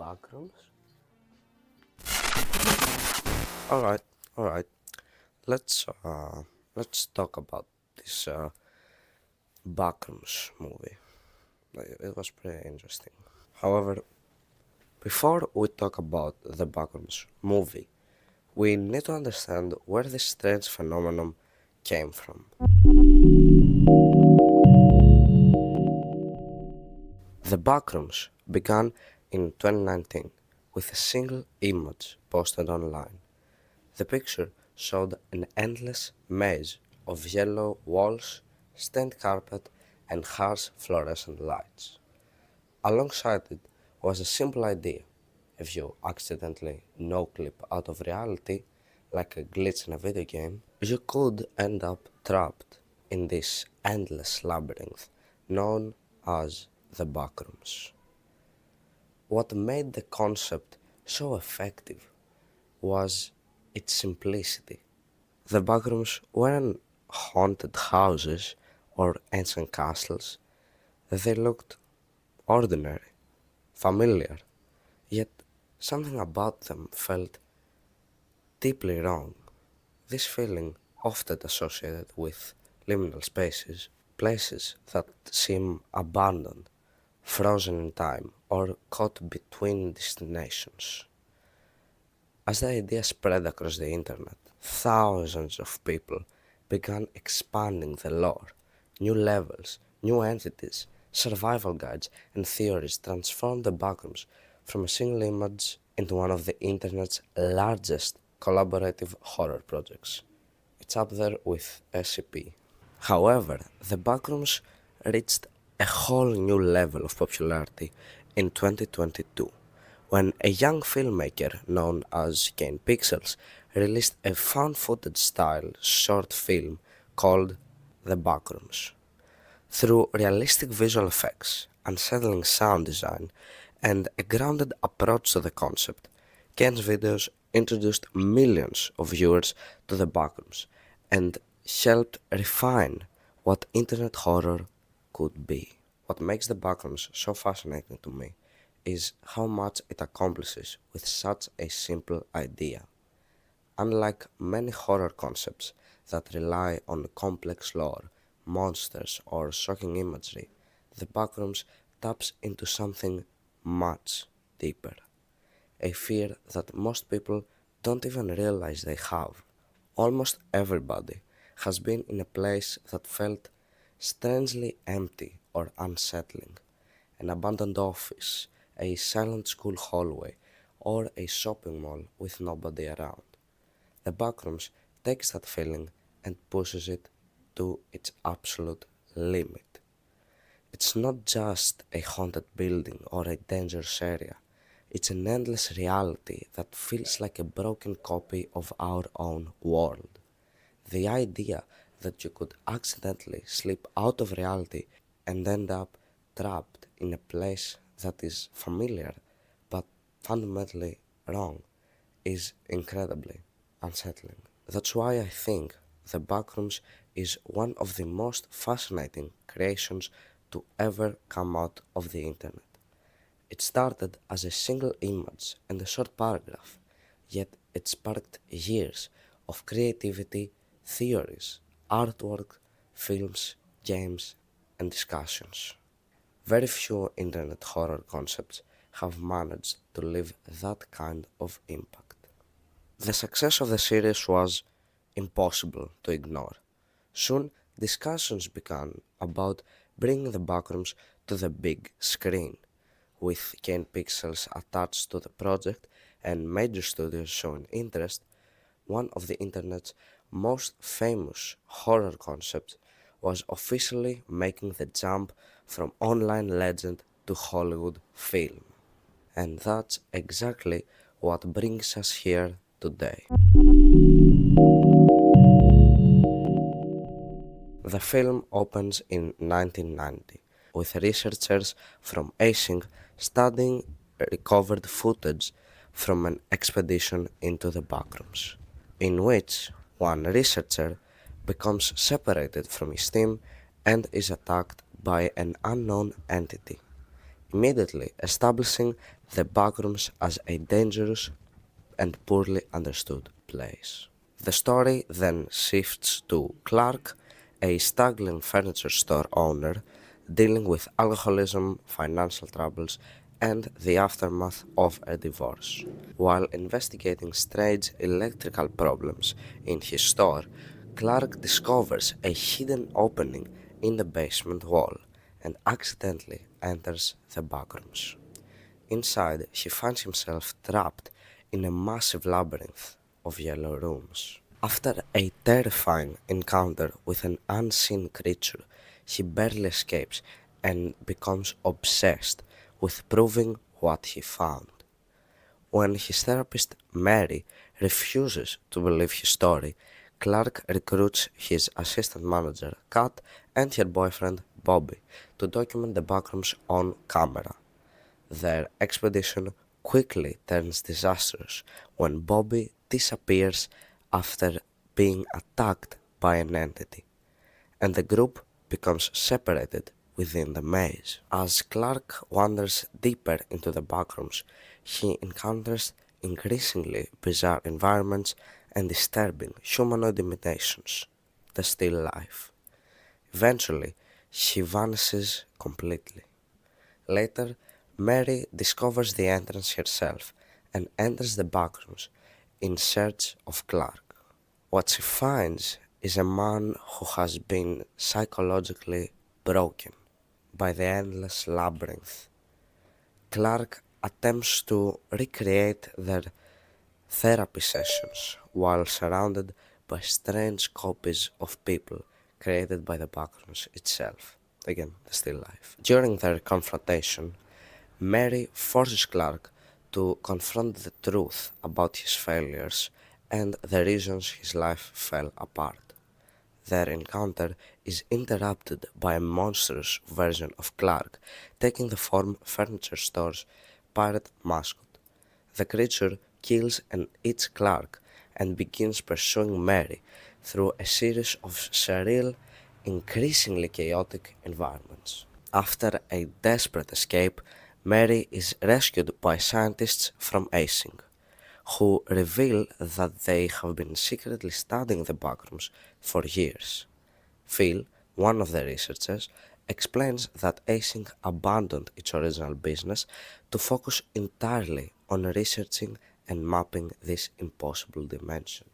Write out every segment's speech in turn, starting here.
Backrooms? Alright, alright. Let's let's talk about this Backrooms movie. It was pretty interesting. However, before we talk about the Backrooms movie, we need to understand where this strange phenomenon came from. The Backrooms began in 2019 with a single image posted online. The picture showed an endless maze of yellow walls, stained carpet, and harsh fluorescent lights. Alongside it was a simple idea. If you accidentally no-clip out of reality, like a glitch in a video game, you could end up trapped in this endless labyrinth known as the Backrooms. What made the concept so effective was its simplicity. The backrooms weren't haunted houses or ancient castles. They looked ordinary, familiar, yet something about them felt deeply wrong. This feeling, often associated with liminal spaces, places that seem abandoned, frozen in time, or caught between destinations. As the idea spread across the internet, thousands of people began expanding the lore. New levels, new entities, survival guides, and theories transformed the backrooms from a single image into one of the internet's largest collaborative horror projects. It's up there with SCP. However, the backrooms reached a whole new level of popularity in 2022 when a young filmmaker known as Kane Pixels released a found footage style short film called The Backrooms. Through realistic visual effects, unsettling sound design, and a grounded approach to the concept, Ken's videos introduced millions of viewers to the backrooms and helped refine what internet horror could be. What makes the backrooms so fascinating to me is how much it accomplishes with such a simple idea. Unlike many horror concepts that rely on complex lore, monsters, or shocking imagery, the Backrooms taps into something much deeper. A fear that most people don't even realize they have. Almost everybody has been in a place that felt strangely empty or unsettling. An abandoned office, a silent school hallway, or a shopping mall with nobody around. The Backrooms takes that feeling and pushes it to its absolute limit. It's not just a haunted building or a dangerous area. It's an endless reality that feels like a broken copy of our own world. The idea that you could accidentally slip out of reality and end up trapped in a place that is familiar but fundamentally wrong is incredibly unsettling. That's why I think The Backrooms is one of the most fascinating creations to ever come out of the internet. It started as a single image and a short paragraph, yet it sparked years of creativity, theories, artwork, films, games, and discussions. Very few internet horror concepts have managed to leave that kind of impact. The success of the series was impossible to ignore. Soon, discussions began about bringing the backrooms to the big screen, with Kane Pixels attached to the project and major studios showing interest. One of the internet's most famous horror concepts was officially making the jump from online legend to Hollywood film. And that's exactly what brings us here today. The film opens in 1990 with researchers from Async studying recovered footage from an expedition into the backrooms, in which one researcher becomes separated from his team and is attacked by an unknown entity, immediately establishing the backrooms as a dangerous and poorly understood place. The story then shifts to Clark, a struggling furniture store owner dealing with alcoholism, financial troubles, and the aftermath of a divorce. While investigating strange electrical problems in his store, Clark discovers a hidden opening in the basement wall and accidentally enters the backrooms. Inside, he finds himself trapped in a massive labyrinth of yellow rooms. After a terrifying encounter with an unseen creature, he barely escapes and becomes obsessed with proving what he found. When his therapist, Mary, refuses to believe his story, Clark recruits his assistant manager, Kat, and her boyfriend, Bobby, to document the backrooms on camera. Their expedition quickly turns disastrous when Bobby disappears after being attacked by an entity, and the group becomes separated within the maze. As Clark wanders deeper into the backrooms, he encounters increasingly bizarre environments and disturbing humanoid imitations, the still life. Eventually, he vanishes completely. Later, Mary discovers the entrance herself and enters the backrooms in search of Clark. What she finds is a man who has been psychologically broken by the endless labyrinth. Clark attempts to recreate their therapy sessions while surrounded by strange copies of people created by the backrooms itself. Again, the still life. During their confrontation, Mary forces Clark to confront the truth about his failures and the reasons his life fell apart. Their encounter is interrupted by a monstrous version of Clark taking the form furniture store's pirate mascot. The creature kills and eats Clark and begins pursuing Mary through a series of surreal, increasingly chaotic environments. After a desperate escape, Mary is rescued by scientists from Asing, who reveal that they have been secretly studying the backrooms for years. Phil, one of the researchers, explains that Asing abandoned its original business to focus entirely on researching and mapping this impossible dimension.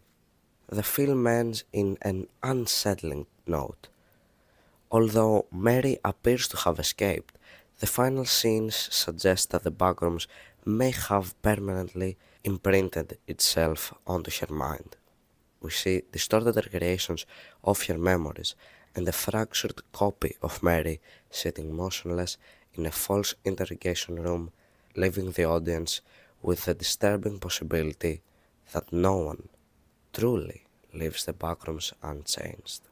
The film ends in an unsettling note. Although Mary appears to have escaped, the final scenes suggest that the backrooms may have permanently imprinted itself onto her mind. We see distorted recreations of her memories and a fractured copy of Mary sitting motionless in a false interrogation room, leaving the audience with the disturbing possibility that no one truly leaves the backrooms unchanged.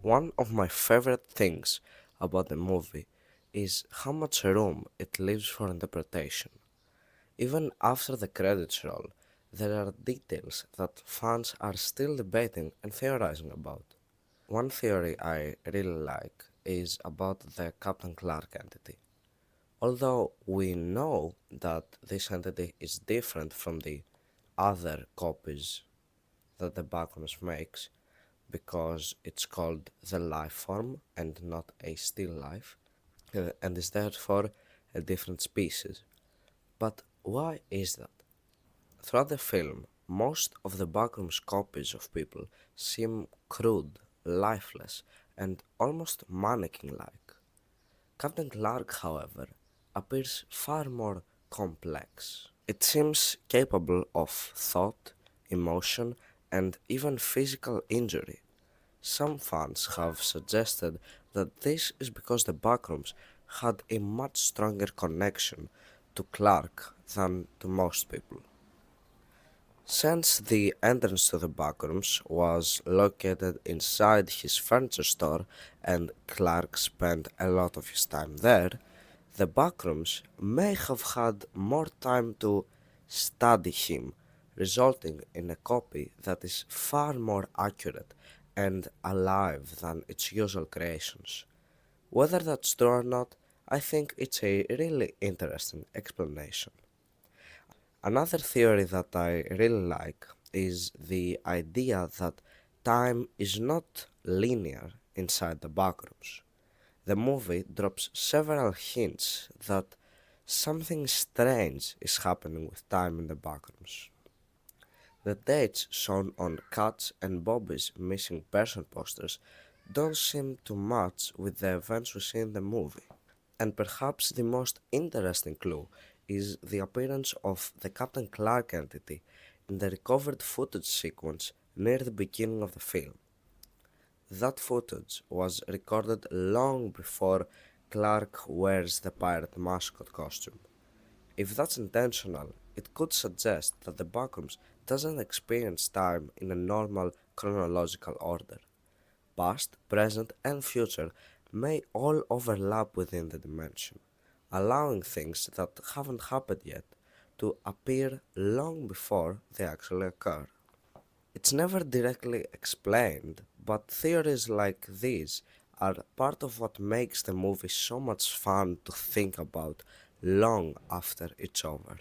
One of my favorite things about the movie is how much room it leaves for interpretation. Even after the credits roll, there are details that fans are still debating and theorizing about. One theory I really like is about the Captain Clark entity. Although we know that this entity is different from the other copies that the Backrooms makes because it's called the life form and not a still life, and is therefore a different species. But why is that? Throughout the film, most of the Backrooms copies of people seem crude, lifeless, and almost mannequin like. Captain Clark, however, appears far more complex. It seems capable of thought, emotion, and even physical injury. Some fans have suggested that this is because the Backrooms had a much stronger connection to Clark than to most people. Since the entrance to the backrooms was located inside his furniture store and Clark spent a lot of his time there, the backrooms may have had more time to study him, resulting in a copy that is far more accurate and alive than its usual creations. Whether that's true or not, I think it's a really interesting explanation. Another theory that I really like is the idea that time is not linear inside the backrooms. The movie drops several hints that something strange is happening with time in the backrooms. The dates shown on Kat's and Bobby's missing person posters don't seem to match with the events we see in the movie. And perhaps the most interesting clue is the appearance of the Captain Clark entity in the recovered footage sequence near the beginning of the film. That footage was recorded long before Clark wears the pirate mascot costume. If that's intentional, it could suggest that the Backrooms doesn't experience time in a normal chronological order. Past, present, and future may all overlap within the dimension, allowing things that haven't happened yet to appear long before they actually occur. It's never directly explained, but theories like these are part of what makes the movie so much fun to think about long after it's over.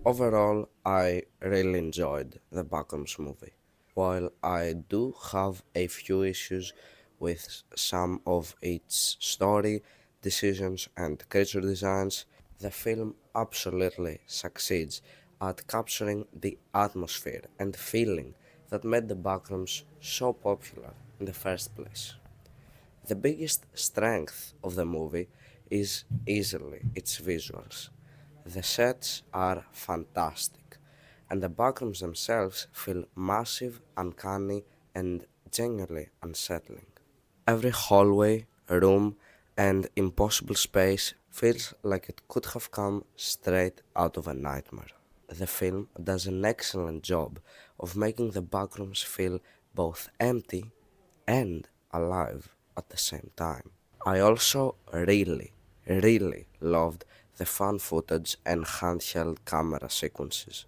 Overall, I really enjoyed the Backrooms movie. While I do have a few issues with some of its story, decisions, and creature designs, the film absolutely succeeds at capturing the atmosphere and feeling that made the Backrooms so popular in the first place. The biggest strength of the movie is easily its visuals. The sets are fantastic, and the backrooms themselves feel massive, uncanny, and genuinely unsettling. Every hallway, room, and impossible space feels like it could have come straight out of a nightmare. The film does an excellent job of making the backrooms feel both empty and alive at the same time. I also really loved the fan footage and handheld camera sequences.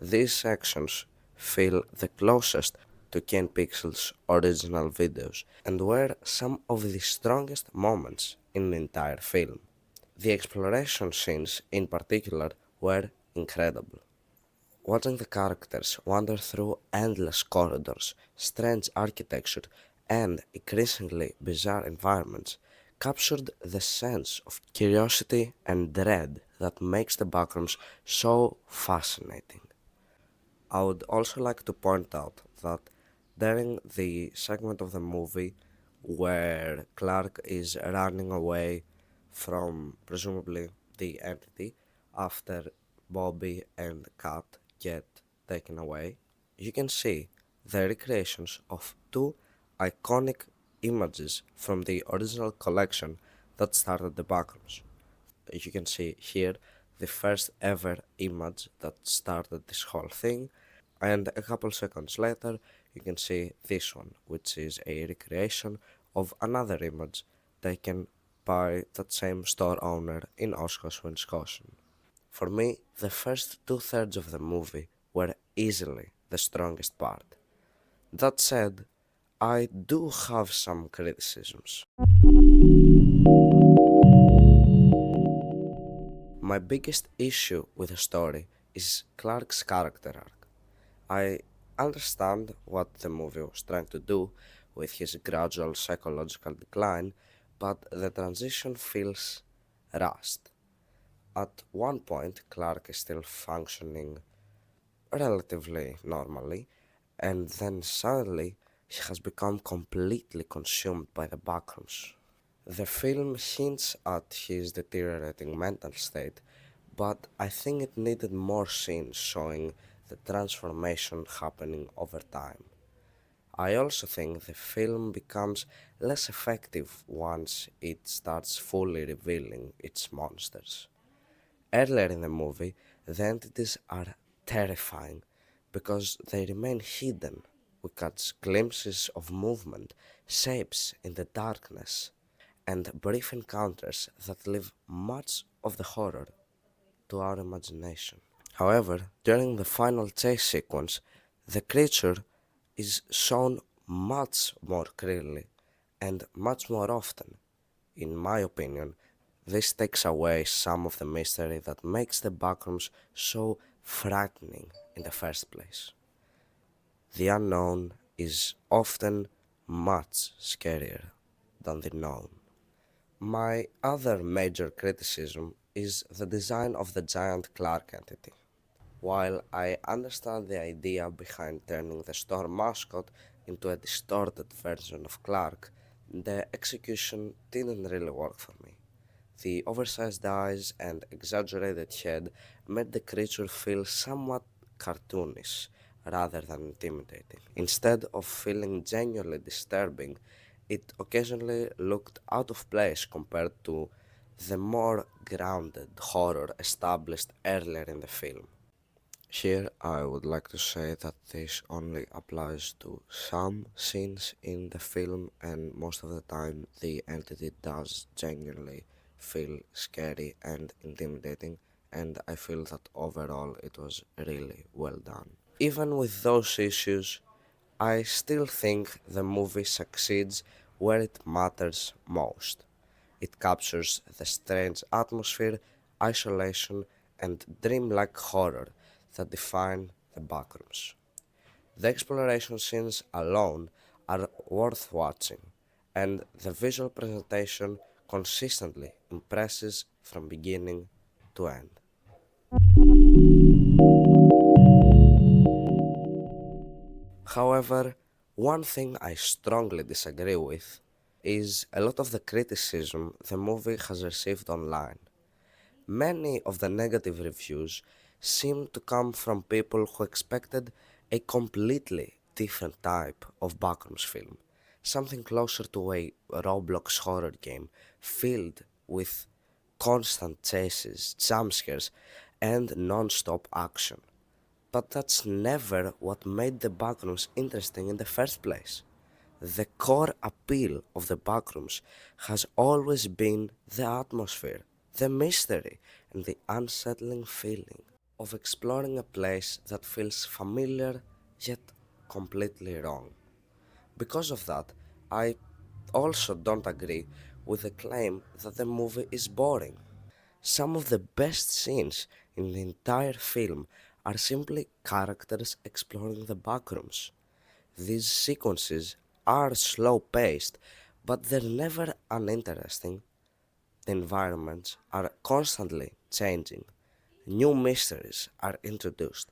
These sections feel the closest to Ken Pixel's original videos and were some of the strongest moments in the entire film. The exploration scenes in particular were incredible. Watching the characters wander through endless corridors, strange architecture, and increasingly bizarre environments captured the sense of curiosity and dread that makes the backrooms so fascinating. I would also like to point out that during the segment of the movie where Clark is running away from presumably the entity after Bobby and Kat get taken away, you can see the recreations of two iconic images from the original collection that started the Backrooms. You can see here the first ever image that started this whole thing, and a couple seconds later you can see this one, which is a recreation of another image taken by that same store owner in Oshkosh, Wisconsin. For me, the first two-thirds of the movie were easily the strongest part. That said, I do have some criticisms. My biggest issue with the story is Clark's character arc. I understand what the movie was trying to do with his gradual psychological decline, but the transition feels rushed. At one point, Clark is still functioning relatively normally, and then suddenly he has become completely consumed by the backrooms. The film hints at his deteriorating mental state, but I think it needed more scenes showing the transformation happening over time. I also think the film becomes less effective once it starts fully revealing its monsters. Earlier in the movie, the entities are terrifying because they remain hidden. We catch glimpses of movement, shapes in the darkness, and brief encounters that leave much of the horror to our imagination. However, during the final chase sequence, the creature is shown much more clearly and much more often. In my opinion, this takes away some of the mystery that makes the backrooms so frightening in the first place. The unknown is often much scarier than the known. My other major criticism is the design of the giant Clark entity. While I understand the idea behind turning the store mascot into a distorted version of Clark, the execution didn't really work for me. The oversized eyes and exaggerated head made the creature feel somewhat cartoonish rather than intimidating. Instead of feeling genuinely disturbing, it occasionally looked out of place compared to the more grounded horror established earlier in the film. Here, I would like to say that this only applies to some scenes in the film, and most of the time, the entity does genuinely feel scary and intimidating, and I feel that overall it was really well done. Even with those issues, I still think the movie succeeds where it matters most. It captures the strange atmosphere, isolation, and dreamlike horror that define the backrooms. The exploration scenes alone are worth watching, and the visual presentation consistently impresses from beginning to end. However, one thing I strongly disagree with is a lot of the criticism the movie has received online. Many of the negative reviews seem to come from people who expected a completely different type of Backrooms film, something closer to a Roblox horror game filled with constant chases, jump scares, and non-stop action. But that's never what made the Backrooms interesting in the first place. The core appeal of the Backrooms has always been the atmosphere, the mystery, and the unsettling feeling of exploring a place that feels familiar yet completely wrong. Because of that, I also don't agree with the claim that the movie is boring. Some of the best scenes in the entire film are simply characters exploring the backrooms. These sequences are slow paced, but they're never uninteresting. The environments are constantly changing, new mysteries are introduced,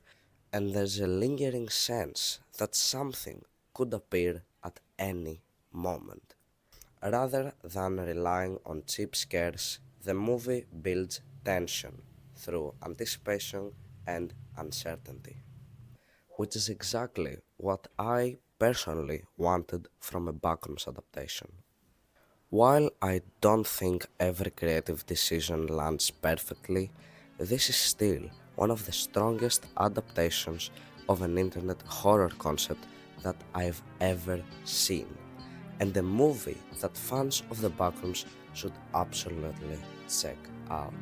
and there's a lingering sense that something could appear at any moment. Rather than relying on cheap scares, the movie builds tension through anticipation and uncertainty, which is exactly what I personally wanted from a Backrooms adaptation. While I don't think every creative decision lands perfectly, this is still one of the strongest adaptations of an internet horror concept that I've ever seen, and a movie that fans of the Backrooms should absolutely check out.